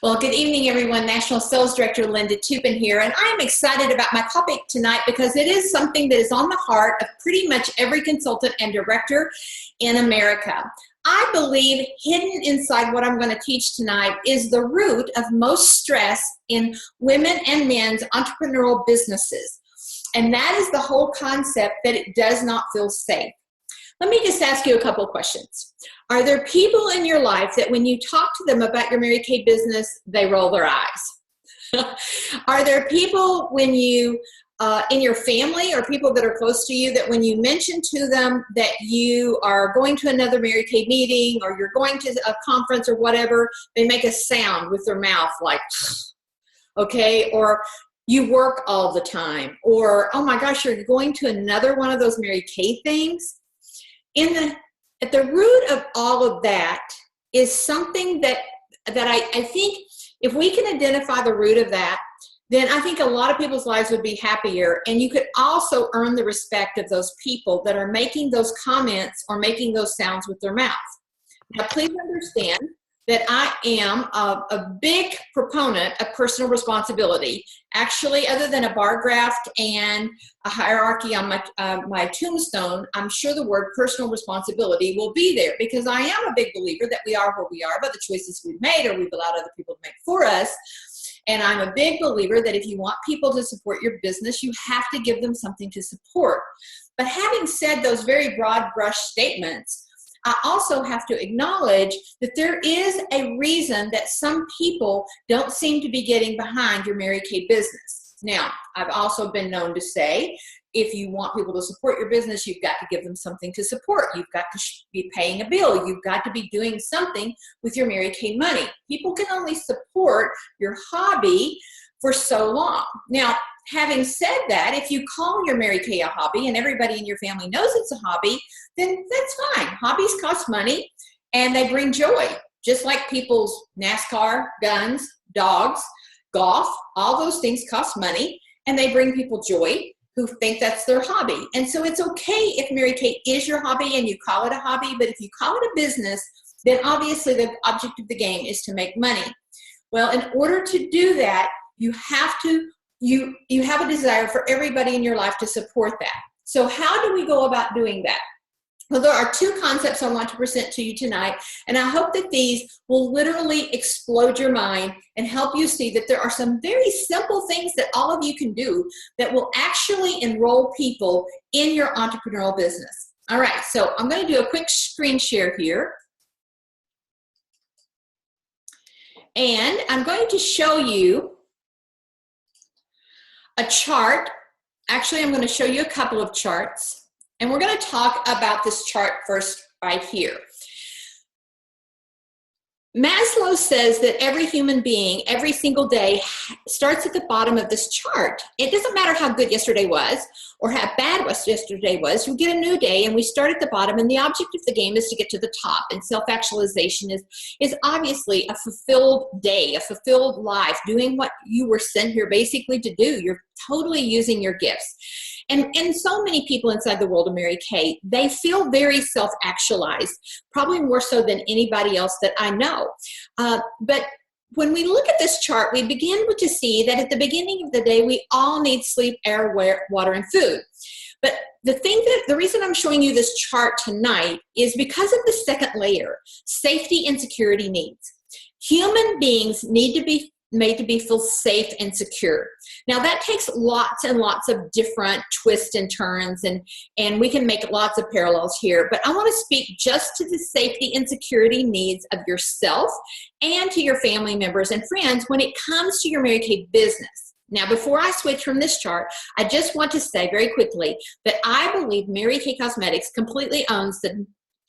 Well, good evening, everyone. National Sales Director Linda Toupin here, and I am excited about my topic tonight because it is something that is on the heart of pretty much every consultant and director in America. I believe hidden inside what I'm going to teach tonight is the root of most stress in women and men's entrepreneurial businesses, and that is the whole concept that it does not feel safe. Let me just ask you a couple of questions. Are there people in your life that when you talk to them about your Mary Kay business, they roll their eyes? Are there people when you, in your family or people that are close to you, that when you mention to them that you are going to another Mary Kay meeting or you're going to a conference or whatever, they make a sound with their mouth like, okay, or you work all the time, or oh my gosh, you're going to another one of those Mary Kay things? At the root of all of that is something that I think if we can identify the root of that, then I think a lot of people's lives would be happier, and you could also earn the respect of those people that are making those comments or making those sounds with their mouth. Now, please understand that I am a big proponent of personal responsibility. Actually, other than a bar graph and a hierarchy on my tombstone, I'm sure the word personal responsibility will be there, because I am a big believer that we are where we are by the choices we've made or we've allowed other people to make for us. And I'm a big believer that if you want people to support your business, you have to give them something to support. But having said those very broad brush statements, I also have to acknowledge that there is a reason that some people don't seem to be getting behind your Mary Kay business. Now, I've also been known to say, if you want people to support your business, you've got to give them something to support. You've got to be paying a bill. You've got to be doing something with your Mary Kay money. People can only support your hobby for so long. Now, having said that, if you call your Mary Kay a hobby and everybody in your family knows it's a hobby, then that's fine. Hobbies cost money and they bring joy, just like people's NASCAR, guns, dogs, golf, all those things cost money and they bring people joy who think that's their hobby. And so it's okay if Mary Kay is your hobby and you call it a hobby, but if you call it a business, then obviously the object of the game is to make money. Well, in order to do that, you have a desire for everybody in your life to support that. So how do we go about doing that? Well, there are two concepts I want to present to you tonight, and I hope that these will literally explode your mind and help you see that there are some very simple things that all of you can do that will actually enroll people in your entrepreneurial business. All right, so I'm going to do a quick screen share here. And I'm going to show you a chart. Actually, I'm going to show you a couple of charts. And we're going to talk about this chart first right here. Maslow says that every human being, every single day, starts at the bottom of this chart. It doesn't matter how good yesterday was or how bad yesterday was. We get a new day and we start at the bottom, and the object of the game is to get to the top. And self-actualization is obviously a fulfilled day, a fulfilled life, doing what you were sent here basically to do. You're totally using your gifts. And so many people inside the world of Mary Kay, they feel very self-actualized, probably more so than anybody else that I know. But when we look at this chart, we begin to see that at the beginning of the day, we all need sleep, air, water, and food. But the reason I'm showing you this chart tonight is because of the second layer, safety and security needs. Human beings need to be made to be feel safe and secure. Now that takes lots and lots of different twists and turns, and we can make lots of parallels here, but I want to speak just to the safety and security needs of yourself and to your family members and friends when it comes to your Mary Kay business. Now, before I switch from this chart, I just want to say very quickly that I believe Mary Kay Cosmetics completely owns the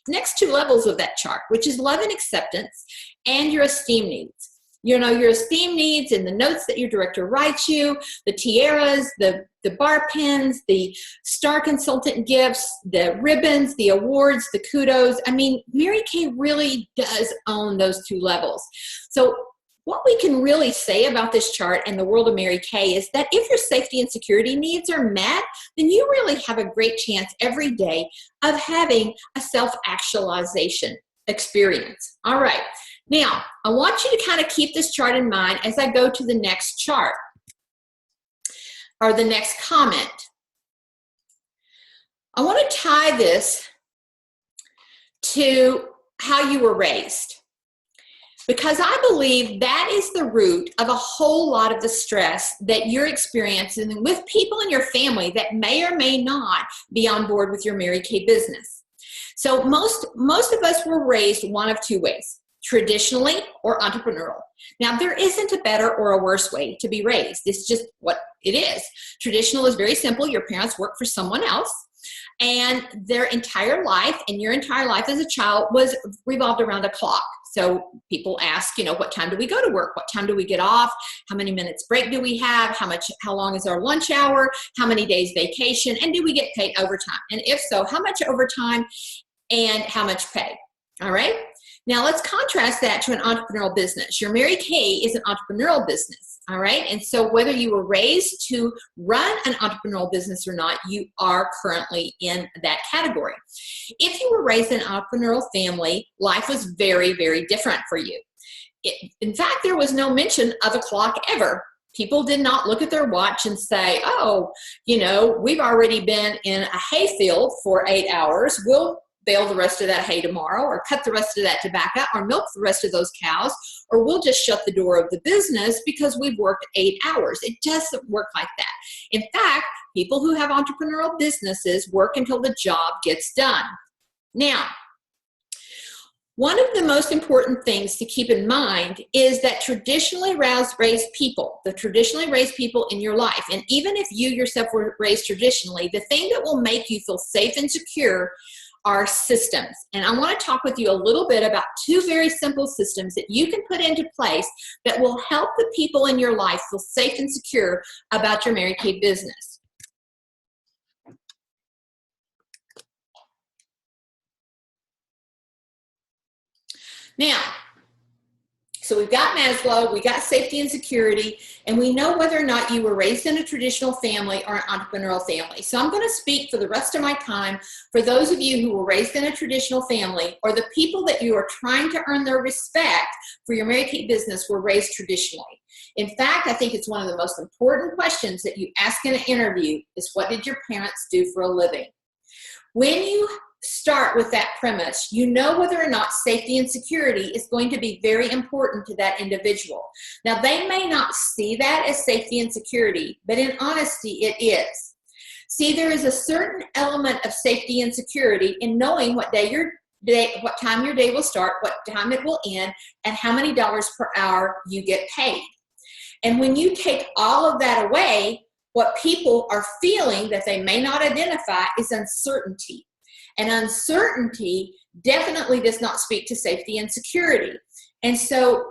next two levels of that chart, which is love and acceptance and your esteem needs. You know, your esteem needs and the notes that your director writes you, the tiaras, the bar pins, the star consultant gifts, the ribbons, the awards, the kudos. I mean, Mary Kay really does own those two levels. So what we can really say about this chart and the world of Mary Kay is that if your safety and security needs are met, then you really have a great chance every day of having a self-actualization experience. All right. Now, I want you to kind of keep this chart in mind as I go to the next chart or the next comment. I want to tie this to how you were raised, because I believe that is the root of a whole lot of the stress that you're experiencing with people in your family that may or may not be on board with your Mary Kay business. So most of us were raised one of two ways: traditionally or entrepreneurial. Now, there isn't a better or a worse way to be raised. It's just what it is. Traditional is very simple. Your parents work for someone else, and their entire life and your entire life as a child was revolved around a clock. So people ask, what time do we go to work? What time do we get off? How many minutes break do we have? How long is our lunch hour? How many days vacation? And do we get paid overtime? And if so, how much overtime and how much pay? All right. Now let's contrast that to an entrepreneurial business. Your Mary Kay is an entrepreneurial business, all right? And so whether you were raised to run an entrepreneurial business or not, you are currently in that category. If you were raised in an entrepreneurial family, life was very, very different for you. In fact, there was no mention of a clock ever. People did not look at their watch and say, oh, we've already been in a hayfield for 8 hours. We'll bale the rest of that hay tomorrow, or cut the rest of that tobacco, or milk the rest of those cows, or we'll just shut the door of the business because we've worked 8 hours. It doesn't work like that. In fact, people who have entrepreneurial businesses work until the job gets done. Now, one of the most important things to keep in mind is that traditionally raised people, the traditionally raised people in your life, and even if you yourself were raised traditionally, the thing that will make you feel safe and secure are systems. And I want to talk with you a little bit about two very simple systems that you can put into place that will help the people in your life feel safe and secure about your Mary Kay business. Now, so we've got Maslow, we got safety and security, and we know whether or not you were raised in a traditional family or an entrepreneurial family. So I'm going to speak for the rest of my time for those of you who were raised in a traditional family, or the people that you are trying to earn their respect for your Mary Kay business were raised traditionally. In fact, I think it's one of the most important questions that you ask in an interview is, what did your parents do for a living? When you start with that premise, you know whether or not safety and security is going to be very important to that individual. Now, they may not see that as safety and security, but in honesty, it is. See, there is a certain element of safety and security in knowing what time your day will start, what time it will end, and how many dollars per hour you get paid. And when you take all of that away, what people are feeling that they may not identify is uncertainty. And uncertainty definitely does not speak to safety and security. And so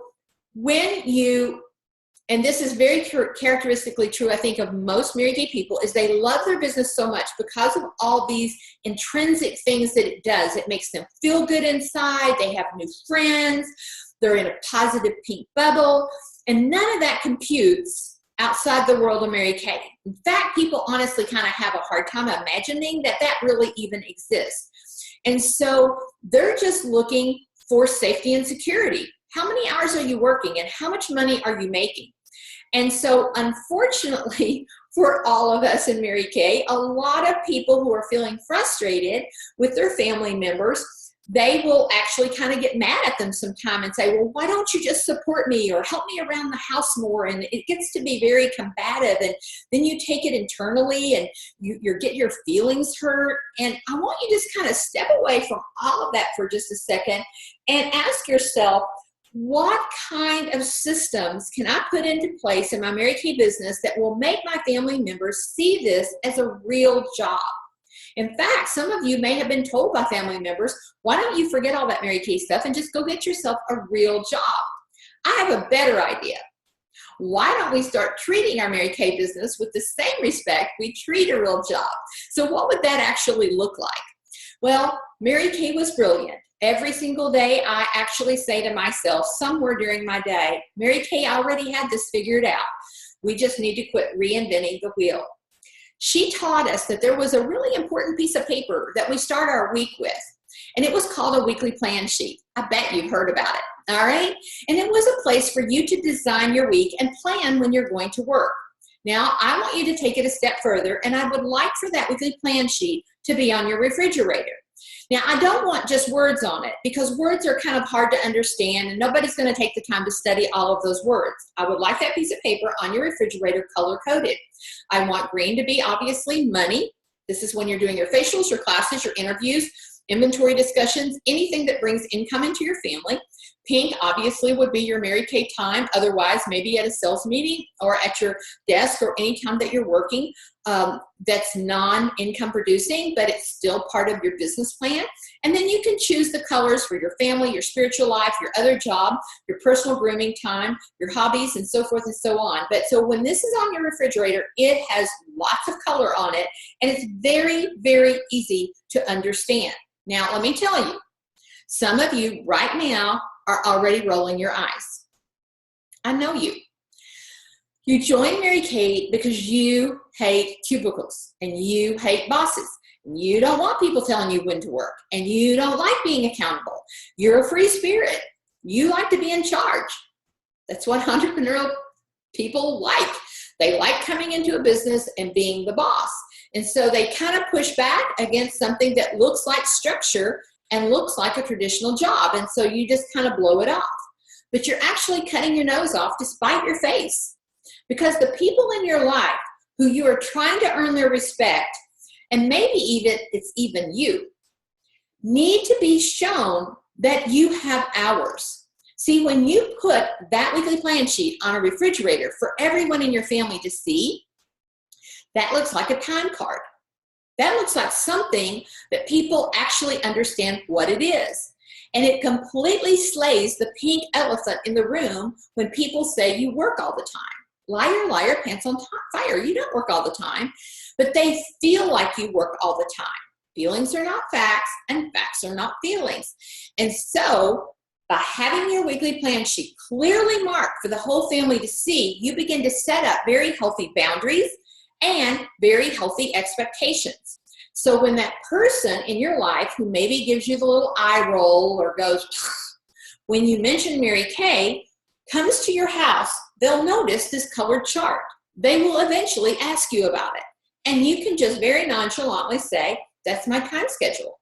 when you, and this is very characteristically true, I think, of most Mary Kay people, is they love their business so much because of all these intrinsic things that it does. It makes them feel good inside. They have new friends. They're in a positive pink bubble. And none of that computes outside the world of Mary Kay. In fact, people honestly kind of have a hard time imagining that that really even exists. And so they're just looking for safety and security. How many hours are you working and how much money are you making? And so unfortunately for all of us in Mary Kay, a lot of people who are feeling frustrated with their family members, they will actually kind of get mad at them sometime and say, well, why don't you just support me or help me around the house more? And it gets to be very combative, and then you take it internally and you get your feelings hurt. And I want you to just kind of step away from all of that for just a second and ask yourself, what kind of systems can I put into place in my Mary Kay business that will make my family members see this as a real job? In fact, some of you may have been told by family members, why don't you forget all that Mary Kay stuff and just go get yourself a real job? I have a better idea. Why don't we start treating our Mary Kay business with the same respect we treat a real job? So what would that actually look like? Well, Mary Kay was brilliant. Every single day, I actually say to myself somewhere during my day, Mary Kay already had this figured out. We just need to quit reinventing the wheel. She taught us that there was a really important piece of paper that we start our week with, and it was called a weekly plan sheet. I bet you've heard about it. All right? And it was a place for you to design your week and plan when you're going to work. Now, I want you to take it a step further, and I would like for that weekly plan sheet to be on your refrigerator. Now, I don't want just words on it because words are kind of hard to understand and nobody's going to take the time to study all of those words. I would like that piece of paper on your refrigerator color-coded. I want green to be obviously money. This is when you're doing your facials, your classes, your interviews, inventory discussions, anything that brings income into your family. Pink obviously would be your Mary Kay time, otherwise maybe at a sales meeting or at your desk or any time that you're working that's non-income producing, but it's still part of your business plan. And then you can choose the colors for your family, your spiritual life, your other job, your personal grooming time, your hobbies, and so forth and so on. But so when this is on your refrigerator, it has lots of color on it, and it's very, very easy to understand. Now, let me tell you, some of you right now are already rolling your eyes. I know you. You joined Mary Kay because you hate cubicles and you hate bosses. You don't want people telling you when to work and you don't like being accountable. You're a free spirit. You like to be in charge. That's what entrepreneurial people like. They like coming into a business and being the boss. And so they kind of push back against something that looks like structure and looks like a traditional job. And so you just kind of blow it off. But you're actually cutting your nose off to spite your face. Because the people in your life who you are trying to earn their respect, and maybe it's even you, need to be shown that you have hours. See, when you put that weekly plan sheet on a refrigerator for everyone in your family to see, that looks like a time card. That looks like something that people actually understand what it is. And it completely slays the pink elephant in the room when people say you work all the time. Liar, liar, pants on fire. You don't work all the time, but they feel like you work all the time. Feelings are not facts, and facts are not feelings. And so by having your weekly plan sheet clearly marked for the whole family to see, you begin to set up very healthy boundaries and very healthy expectations. So when that person in your life who maybe gives you the little eye roll or goes, when you mention Mary Kay, comes to your house, they'll notice this colored chart. They will eventually ask you about it. And you can just very nonchalantly say, that's my time schedule.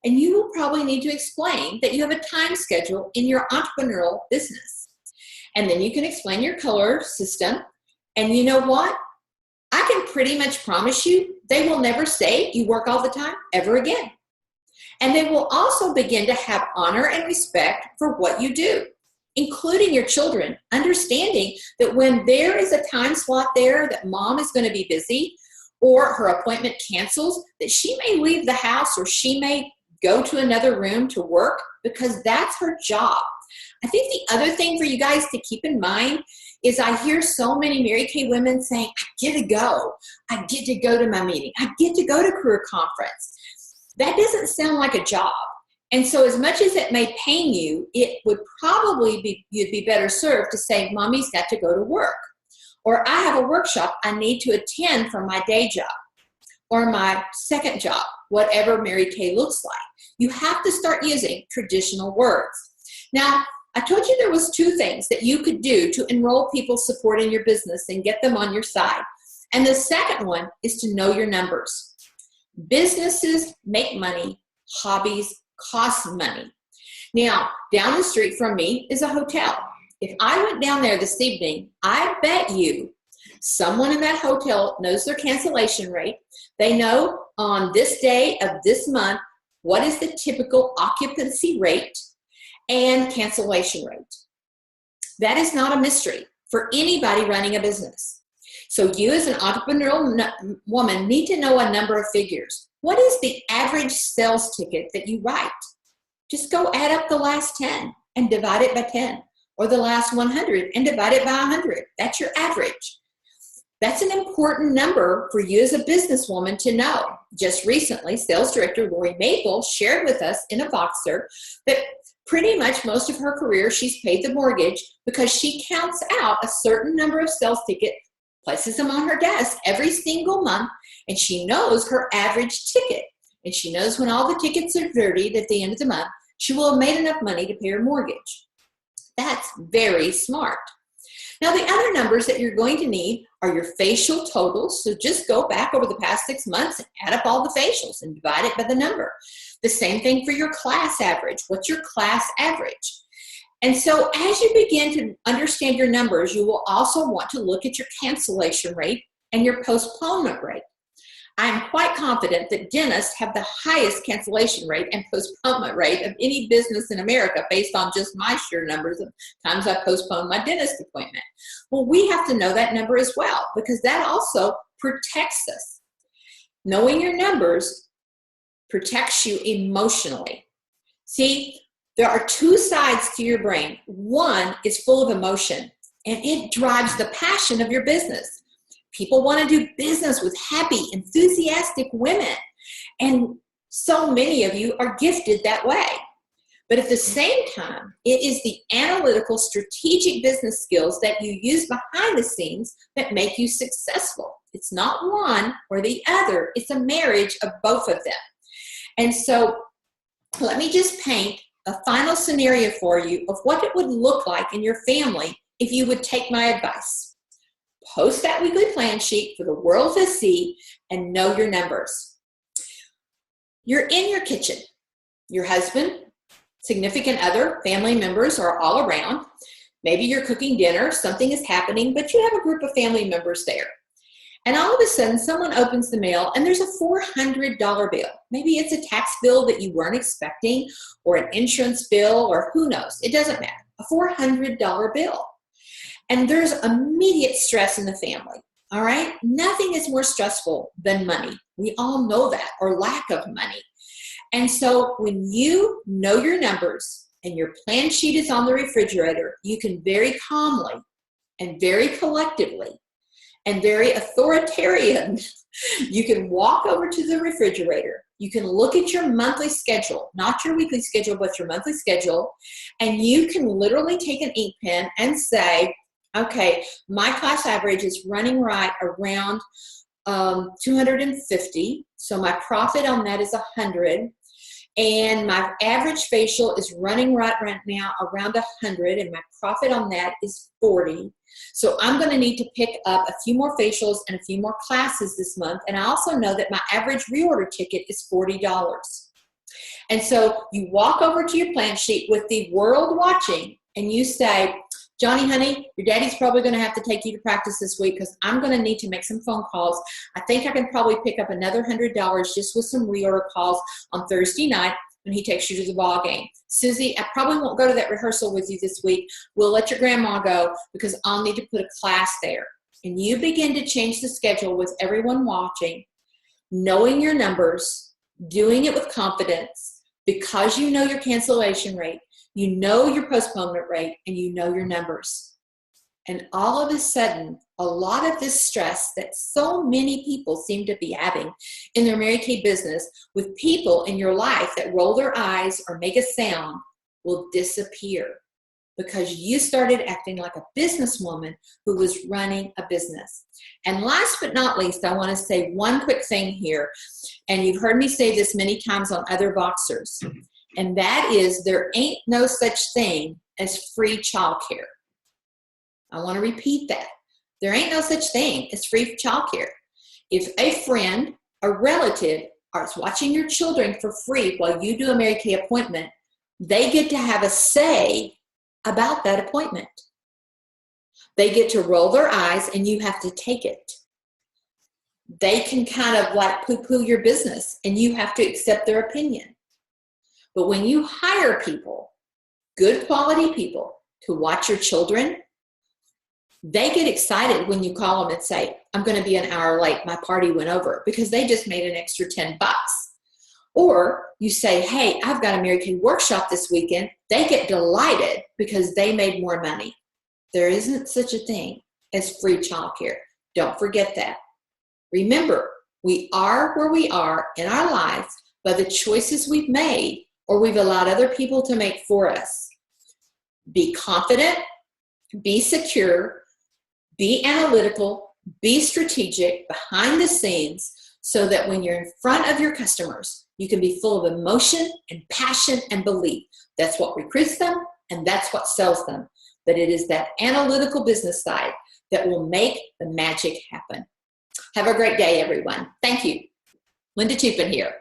And you will probably need to explain that you have a time schedule in your entrepreneurial business. And then you can explain your color system. And you know what? I can pretty much promise you they will never say you work all the time ever again. And they will also begin to have honor and respect for what you do, including your children, understanding that when there is a time slot there that mom is going to be busy or her appointment cancels, that she may leave the house or she may go to another room to work because that's her job. I think the other thing for you guys to keep in mind is I hear so many Mary Kay women saying, I get to go. I get to go to my meeting. I get to go to career conference. That doesn't sound like a job. And so as much as it may pain you, it would probably be, you'd be better served to say, mommy's got to go to work. Or I have a workshop I need to attend for my day job or my second job, whatever Mary Kay looks like. You have to start using traditional words. Now, I told you there was two things that you could do to enroll people supporting your business and get them on your side. And the second one is to know your numbers. Businesses make money, hobbies cost money. Now, down the street from me is a hotel. If I went down there this evening, I bet you someone in that hotel knows their cancellation rate. They know on this day of this month, what is the typical occupancy rate and cancellation rate. That is not a mystery for anybody running a business. So you as an entrepreneurial woman need to know a number of figures. What is the average sales ticket that you write? Just go add up the last 10 and divide it by 10, or the last 100 and divide it by 100. That's your average. That's an important number for you as a businesswoman to know. Just recently, sales director Lori Maple shared with us in a Voxer that pretty much most of her career she's paid the mortgage because she counts out a certain number of sales tickets, places them on her desk every single month, and she knows her average ticket. And she knows when all the tickets are dirtied at the end of the month, she will have made enough money to pay her mortgage. That's very smart. Now, the other numbers that you're going to need are your facial totals. So just go back over the past 6 months and add up all the facials and divide it by the number. The same thing for your class average. What's your class average? And so as you begin to understand your numbers, you will also want to look at your cancellation rate and your postponement rate. I'm quite confident that dentists have the highest cancellation rate and postponement rate of any business in America based on just my sheer numbers of times I postponed my dentist appointment. Well, we have to know that number as well because that also protects us. Knowing your numbers protects you emotionally. See, there are two sides to your brain. One is full of emotion and it drives the passion of your business. People want to do business with happy, enthusiastic women. And so many of you are gifted that way. But at the same time, it is the analytical, strategic business skills that you use behind the scenes that make you successful. It's not one or the other. It's a marriage of both of them. And so let me just paint a final scenario for you of what it would look like in your family if you would take my advice. Post that weekly plan sheet for the world to see and know your numbers. You're in your kitchen. Your husband, significant other, family members are all around. Maybe you're cooking dinner, something is happening, but you have a group of family members there. And all of a sudden, someone opens the mail and there's a $400 bill. Maybe it's a tax bill that you weren't expecting or an insurance bill or who knows. It doesn't matter. A $400 bill. And there's immediate stress in the family, all right? Nothing is more stressful than money. We all know that, or lack of money. And so when you know your numbers and your plan sheet is on the refrigerator, you can very calmly and very collectively and very authoritarian, you can walk over to the refrigerator. You can look at your monthly schedule, not your weekly schedule, but your monthly schedule, and you can literally take an ink pen and say, okay, my class average is running right around 250. So my profit on that is 100. And my average facial is running right now around 100. And my profit on that is 40. So I'm going to need to pick up a few more facials and a few more classes this month. And I also know that my average reorder ticket is $40. And so you walk over to your plan sheet with the world watching and you say, Johnny, honey, your daddy's probably going to have to take you to practice this week because I'm going to need to make some phone calls. I think I can probably pick up another $100 just with some reorder calls on Thursday night when he takes you to the ball game. Susie, I probably won't go to that rehearsal with you this week. We'll let your grandma go because I'll need to put a class there. And you begin to change the schedule with everyone watching, knowing your numbers, doing it with confidence because you know your cancellation rate. You know your postponement rate and you know your numbers. And all of a sudden, a lot of this stress that so many people seem to be having in their Mary Kay business with people in your life that roll their eyes or make a sound will disappear because you started acting like a businesswoman who was running a business. And last but not least, I want to say one quick thing here. And you've heard me say this many times on other Voxers. And that is there ain't no such thing as free childcare. I want to repeat that. There ain't no such thing as free childcare. If a friend, a relative, is watching your children for free while you do a Mary Kay appointment, they get to have a say about that appointment. They get to roll their eyes and you have to take it. They can kind of like poo-poo your business and you have to accept their opinion. But when you hire people, good quality people, to watch your children, they get excited when you call them and say, I'm going to be an hour late. My party went over because they just made an extra $10. Or you say, hey, I've got a Mary Kay workshop this weekend. They get delighted because they made more money. There isn't such a thing as free childcare. Don't forget that. Remember, we are where we are in our lives by the choices we've made or we've allowed other people to make for us. Be confident, be secure, be analytical, be strategic behind the scenes so that when you're in front of your customers, you can be full of emotion and passion and belief. That's what recruits them, and that's what sells them. But it is that analytical business side that will make the magic happen. Have a great day, everyone. Thank you. Linda Toupin here.